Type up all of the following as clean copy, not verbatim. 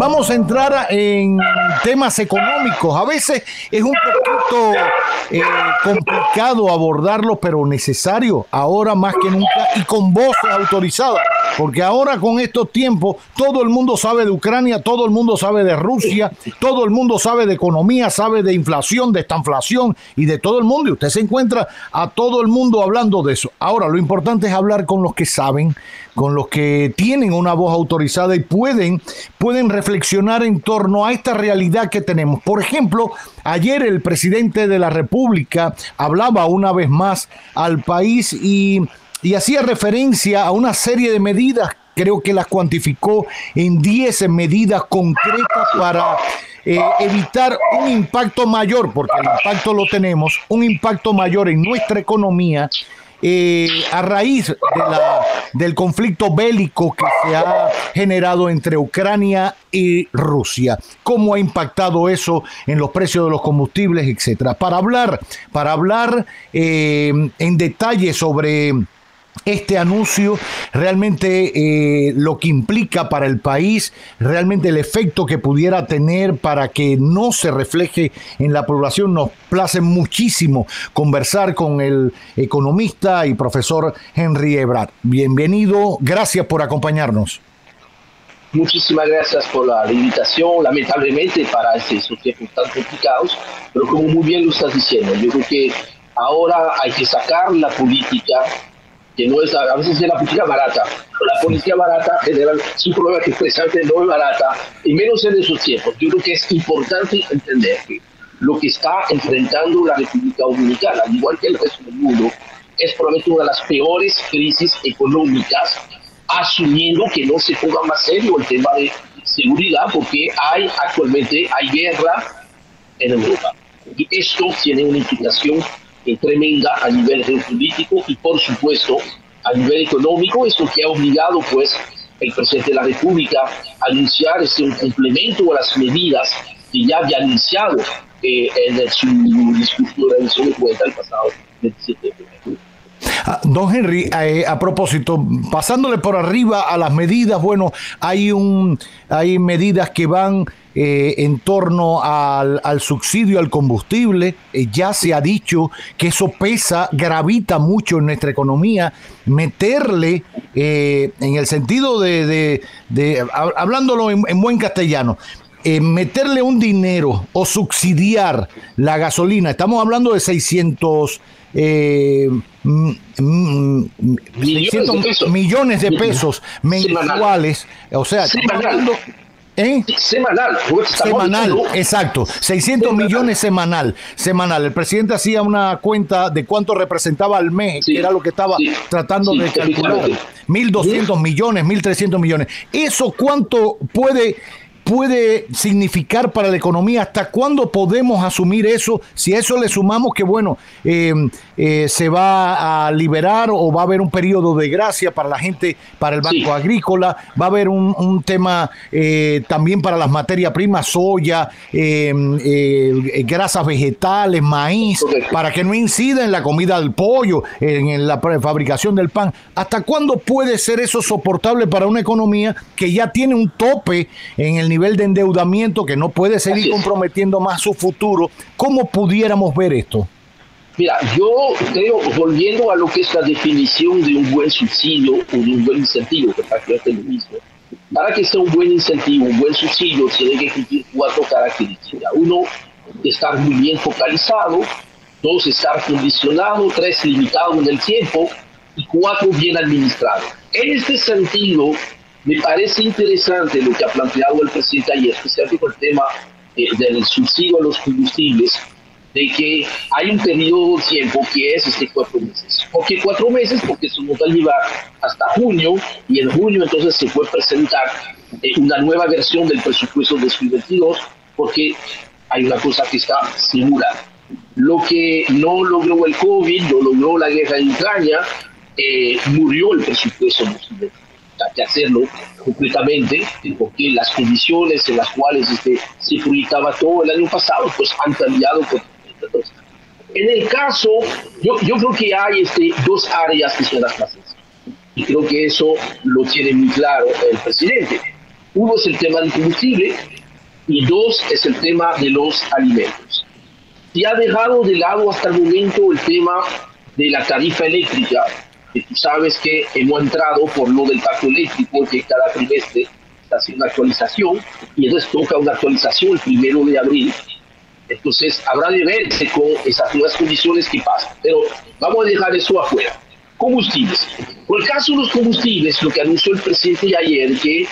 vamos a entrar en temas económicos. A veces es un poquito complicado abordarlo, pero necesario ahora más que nunca y con voces autorizadas, porque ahora con estos tiempos todo el mundo sabe de Ucrania, todo el mundo sabe de Rusia, todo el mundo sabe de economía, sabe de inflación, de estanflación y de todo el mundo, y usted se encuentra a todo el mundo hablando de eso. Ahora, lo importante es hablar con los que saben, con los que tienen una voz autorizada y pueden reflexionar en torno a esta realidad que tenemos. Por ejemplo, ayer el presidente de la República hablaba una vez más al país y hacía referencia a una serie de medidas, creo que las cuantificó en 10 medidas concretas para evitar un impacto mayor, porque el impacto lo tenemos, un impacto mayor en nuestra economía a raíz del conflicto bélico que se ha generado entre Ucrania y Rusia. ¿Cómo ha impactado eso en los precios de los combustibles, etcétera? Para hablar en detalle sobre este anuncio, realmente lo que implica para el país, realmente el efecto que pudiera tener para que no se refleje en la población, nos place muchísimo conversar con el economista y profesor Henry Ebrard. Bienvenido, gracias por acompañarnos. Muchísimas gracias por la invitación. Lamentablemente para estos tiempos tan complicados, pero como muy bien lo estás diciendo, yo creo que ahora hay que sacar la política, que no es, a veces es la política barata. La política barata general es un problema que precisamente no es barata, y menos en esos tiempos. Yo creo que es importante entender que lo que está enfrentando la República Dominicana, al igual que el resto del mundo, es probablemente una de las peores crisis económicas, asumiendo que no se ponga más serio el tema de seguridad, porque actualmente hay guerra en Europa. Y esto tiene una implicación tremenda a nivel geopolítico y, por supuesto, a nivel económico. Esto que ha obligado, pues, el presidente de la República a anunciar un complemento a las medidas que ya había anunciado en su discurso de rendición de cuentas el pasado 27 de febrero. Don Henry, a propósito, pasándole por arriba a las medidas, bueno, hay medidas que van en torno al subsidio al combustible. Ya se ha dicho que eso gravita mucho en nuestra economía. Meterle, en el sentido hablándolo en buen castellano, meterle un dinero o subsidiar la gasolina. Estamos hablando de 600 millones de pesos mensuales, o sea, semanal, exacto, 600 millones semanal. El presidente hacía una cuenta de cuánto representaba al mes, que era lo que estaba tratando de calcular. 1.200 millones, 1.300 millones. ¿Eso cuánto puede significar para la economía? ¿Hasta cuándo podemos asumir eso? Si a eso le sumamos que, bueno, se va a liberar o va a haber un periodo de gracia para la gente, para el Banco Agrícola, va a haber un tema también para las materias primas, soya, grasas vegetales, maíz, para que no incida en la comida del pollo, en la fabricación del pan. ¿Hasta cuándo puede ser eso soportable para una economía que ya tiene un tope en el nivel de endeudamiento, que no puede seguir comprometiendo más su futuro? ¿Cómo pudiéramos ver esto? Mira, yo creo, volviendo a lo que es la definición de un buen subsidio o de un buen incentivo, que prácticamente es lo mismo, para que sea un buen incentivo, un buen subsidio, tiene que cumplir 4 características. 1, estar muy bien focalizado; 2, estar condicionado; 3, limitado en el tiempo; y 4, bien administrado. En este sentido, me parece interesante lo que ha planteado el presidente ayer, especialmente con el tema del subsidio a los combustibles, de que hay un periodo de tiempo que es 4 meses. ¿Por qué 4 meses? Porque eso nos va a llevar hasta junio, y en junio entonces se puede presentar una nueva versión del presupuesto de 2022, porque hay una cosa que está segura. Lo que no logró el COVID, no logró la guerra en Ucrania, murió el presupuesto de 2022. Hay que hacerlo completamente, porque las condiciones en las cuales se proyectaba todo el año pasado pues han cambiado completamente. En el caso, yo creo que hay 2 áreas que son las más sensibles, y creo que eso lo tiene muy claro el presidente. Uno es el tema del combustible y dos es el tema de los alimentos. Se ha dejado de lado hasta el momento el tema de la tarifa eléctrica, que tú sabes que hemos entrado por lo del pacto eléctrico, que cada trimestre está haciendo una actualización, y entonces toca una actualización el 1 de abril. Entonces habrá de verse con esas nuevas condiciones que pasan. Pero vamos a dejar eso afuera. Combustibles. Por el caso de los combustibles, lo que anunció el presidente ayer, que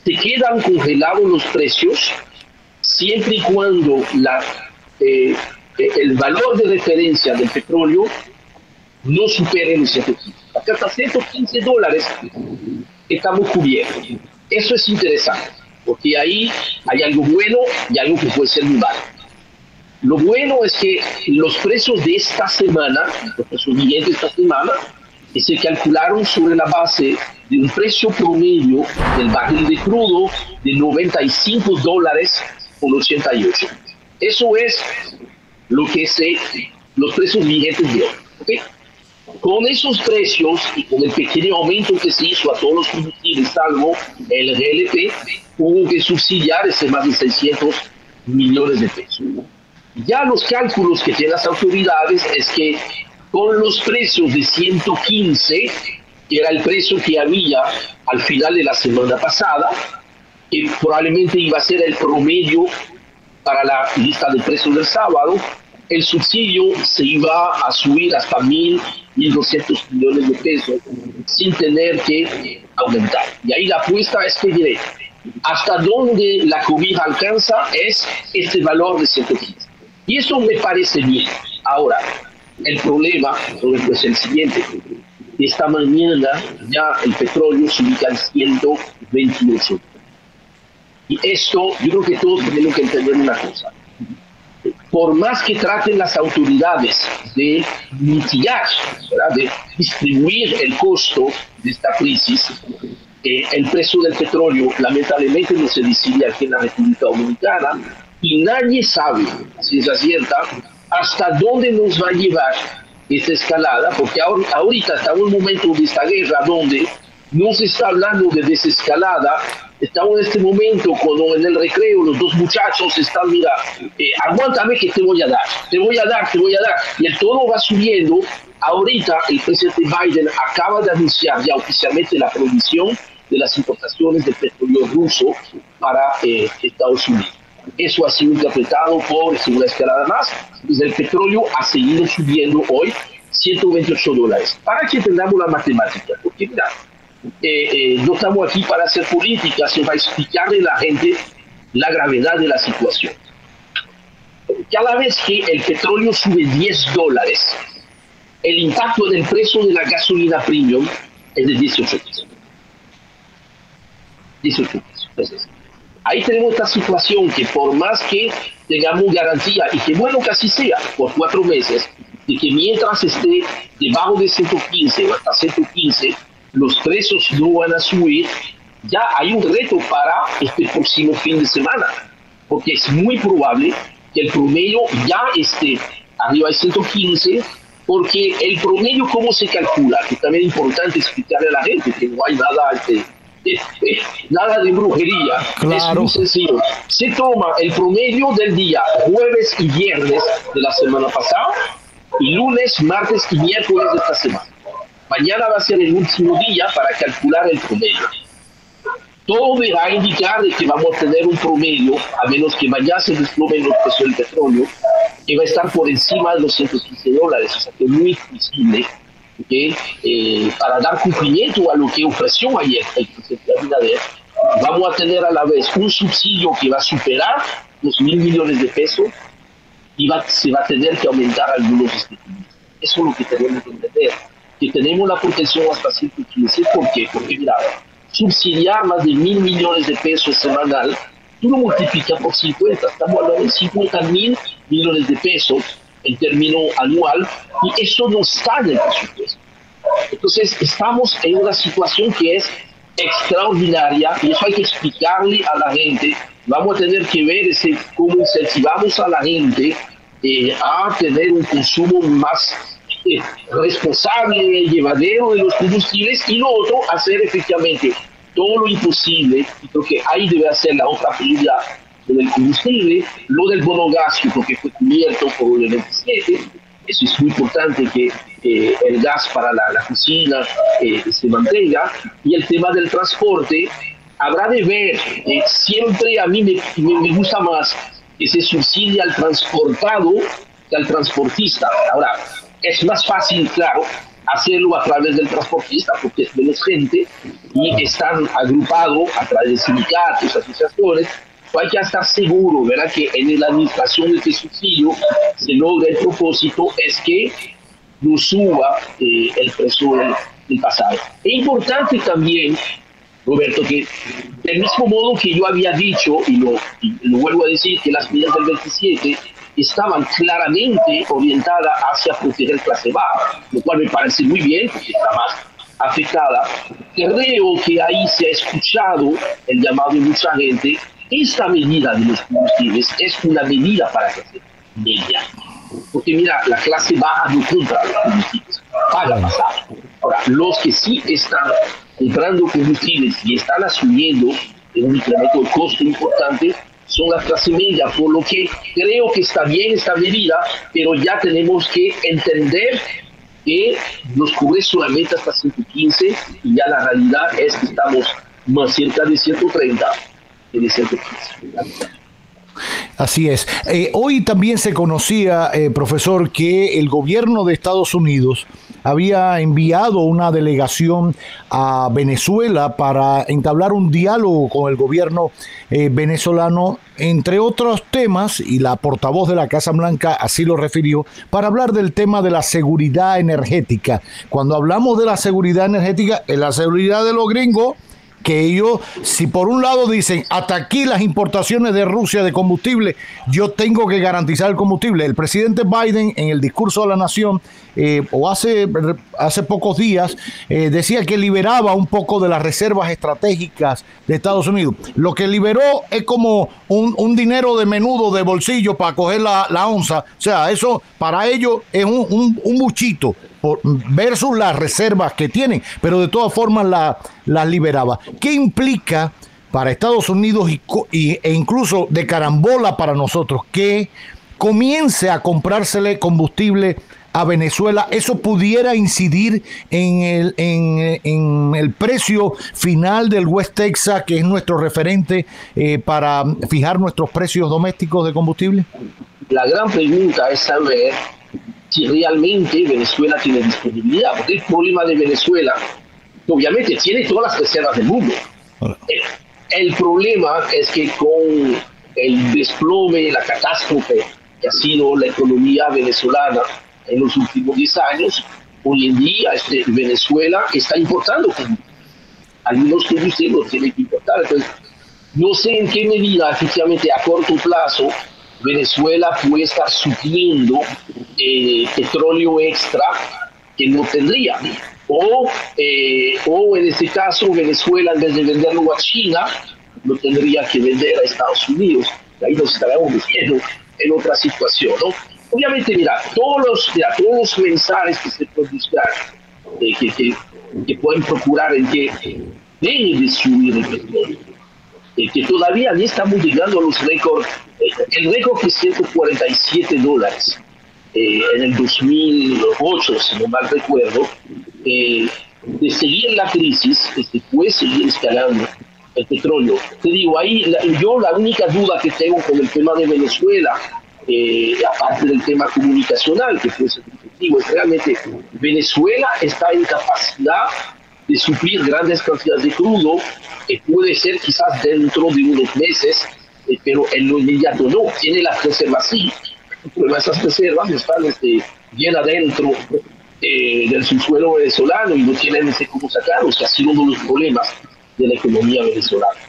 se quedan congelados los precios siempre y cuando el valor de referencia del petróleo no supere los 115. Hasta $115 estamos cubiertos. Eso es interesante, porque ahí hay algo bueno y algo que puede ser muy malo. Lo bueno es que los precios de esta semana, los precios vigentes de esta semana, se calcularon sobre la base de un precio promedio del barril de crudo de $95,88. Eso es lo que los precios vigentes de hoy. ¿Okay? Con esos precios y con el pequeño aumento que se hizo a todos los combustibles, salvo el GLP, hubo que subsidiar ese más de 600 millones de pesos. Ya los cálculos que tienen las autoridades es que con los precios de 115, que era el precio que había al final de la semana pasada, que probablemente iba a ser el promedio para la lista de precios del sábado, el subsidio se iba a subir hasta 1.200 millones de pesos sin tener que aumentar. Y ahí la apuesta es que diré, hasta dónde la cobija alcanza es este valor de 115. Y eso me parece bien. Ahora, el problema es el siguiente. Esta mañana ya el petróleo se ubica en 128. Y esto, yo creo que todos tenemos que entender una cosa. Por más que traten las autoridades de mitigar, ¿verdad?, de distribuir el costo de esta crisis, el precio del petróleo lamentablemente no se decide aquí en la República Dominicana y nadie sabe, si es cierta, hasta dónde nos va a llevar esta escalada, porque ahorita estamos en un momento de esta guerra donde no se está hablando de desescalada. Estamos en este momento cuando en el recreo los dos muchachos están, mira, aguántame que te voy a dar, y el tono va subiendo. Ahorita el presidente Biden acaba de anunciar ya oficialmente la prohibición de las importaciones de petróleo ruso para Estados Unidos. Eso ha sido interpretado por una escalada más. Entonces el petróleo ha seguido subiendo hoy $128. Para que entendamos la matemática, porque mira, no estamos aquí para hacer política, sino para explicarle a la gente la gravedad de la situación. Cada vez que el petróleo sube $10, el impacto en el precio de la gasolina premium es de 18 pesos. 18 pesos. Entonces, ahí tenemos esta situación que por más que tengamos garantía, y que bueno que así sea, por 4 meses, de que mientras esté debajo de 115 o hasta 115, los precios no van a subir, ya hay un reto para este próximo fin de semana, porque es muy probable que el promedio ya esté arriba de 115, porque el promedio, ¿cómo se calcula? Que también es importante explicarle a la gente que no hay nada de brujería. Claro. Es muy sencillo. Se toma el promedio del día jueves y viernes de la semana pasada, y lunes, martes y miércoles de esta semana. Mañana va a ser el último día para calcular el promedio. Todo va a indicar de que vamos a tener un promedio, a menos que mañana se desplomen los precios del petróleo, que va a estar por encima de los $115. O sea, que es muy difícil para dar cumplimiento a lo que ofreció ayer el presidente Abinader. Vamos a tener a la vez un subsidio que va a superar los 1.000 millones de pesos y se va a tener que aumentar algunos estipendios. Eso es lo que tenemos que entender. Que tenemos la protección hasta 115. ¿Por qué? Porque, mira, subsidiar más de 1.000 millones de pesos semanal, tú lo multiplicas por 50, estamos hablando de 50.000 millones de pesos en término anual, y eso no está en el presupuesto. Entonces, estamos en una situación que es extraordinaria, y eso hay que explicarle a la gente. Vamos a tener que ver cómo incentivamos a la gente a tener un consumo más responsable, llevadero de los combustibles, y lo otro, hacer efectivamente todo lo imposible, y creo que ahí debe ser la otra prioridad, lo del combustible, lo del bono gas, porque fue cubierto por el 27, eso es muy importante que el gas para la cocina se mantenga, y el tema del transporte, habrá de ver, siempre a mí me gusta más que se subsidie al transportado que al transportista. Ahora, es más fácil, claro, hacerlo a través del transportista porque es menos gente y están agrupados a través de sindicatos, asociaciones. Hay que estar seguro, ¿verdad?, que en la administración de este subsidio se logra el propósito, es que no suba el precio del pasaje. Es importante también, Roberto, que del mismo modo que yo había dicho, y lo vuelvo a decir, que las medidas del 27 estaban claramente orientadas hacia proteger clase baja, lo cual me parece muy bien, porque está más afectada. Creo que ahí se ha escuchado el llamado de mucha gente. Esta medida de los combustibles es una medida para clase media, porque mira, la clase baja no compra los combustibles, paga pasaje. Ahora, los que sí están comprando combustibles y están asumiendo un incremento de costo importante son la clase media, por lo que creo que está bien esta medida, pero ya tenemos que entender que nos cubre solamente hasta 115 y ya la realidad es que estamos más cerca de 130 que de 115. Así es. Hoy también se conocía, profesor, que el gobierno de Estados Unidos había enviado una delegación a Venezuela para entablar un diálogo con el gobierno venezolano, entre otros temas, y la portavoz de la Casa Blanca así lo refirió, para hablar del tema de la seguridad energética. Cuando hablamos de la seguridad energética, es la seguridad de los gringos, que ellos, si por un lado dicen, hasta aquí las importaciones de Rusia de combustible, yo tengo que garantizar el combustible. El presidente Biden, en el discurso a la nación, hace pocos días, decía que liberaba un poco de las reservas estratégicas de Estados Unidos. Lo que liberó es como un dinero de menudo de bolsillo para coger la onza. O sea, eso para ellos es un buchito versus las reservas que tienen, pero de todas formas las liberaba. ¿Qué implica para Estados Unidos e incluso de carambola para nosotros que comience a comprársele combustible a Venezuela? ¿Eso pudiera incidir en el precio final del West Texas, que es nuestro referente para fijar nuestros precios domésticos de combustible? La gran pregunta es saber si realmente Venezuela tiene disponibilidad, porque el problema de Venezuela, obviamente, tiene todas las reservas del mundo. El problema es que con el desplome, la catástrofe que ha sido la economía venezolana en los últimos 10 años, hoy en día Venezuela está importando algunos combustibles los tiene que importar. Entonces, no sé en qué medida, efectivamente, a corto plazo, Venezuela puede estar supliendo petróleo extra que no tendría. O en este caso, Venezuela, en vez de venderlo a China, lo tendría que vender a Estados Unidos. Ahí nos estaremos metiendo en otra situación, ¿no? Obviamente, mira, todos los mensajes que se pueden buscar, que pueden procurar en que deje de subir el petróleo, que todavía ni estamos llegando a los récords. El récord fue $147 en el 2008, si no mal recuerdo. De seguir la crisis, puede seguir escalando el petróleo. Te digo, ahí yo la única duda que tengo con el tema de Venezuela, aparte del tema comunicacional, que puede ser efectivo, es realmente Venezuela está en capacidad de suplir grandes cantidades de crudo, que puede ser quizás dentro de unos meses, pero en lo inmediato no. Tiene las reservas, sí, pero esas reservas están bien adentro del subsuelo venezolano y no tienen cómo sacarlos, que ha sido uno de los problemas de la economía venezolana.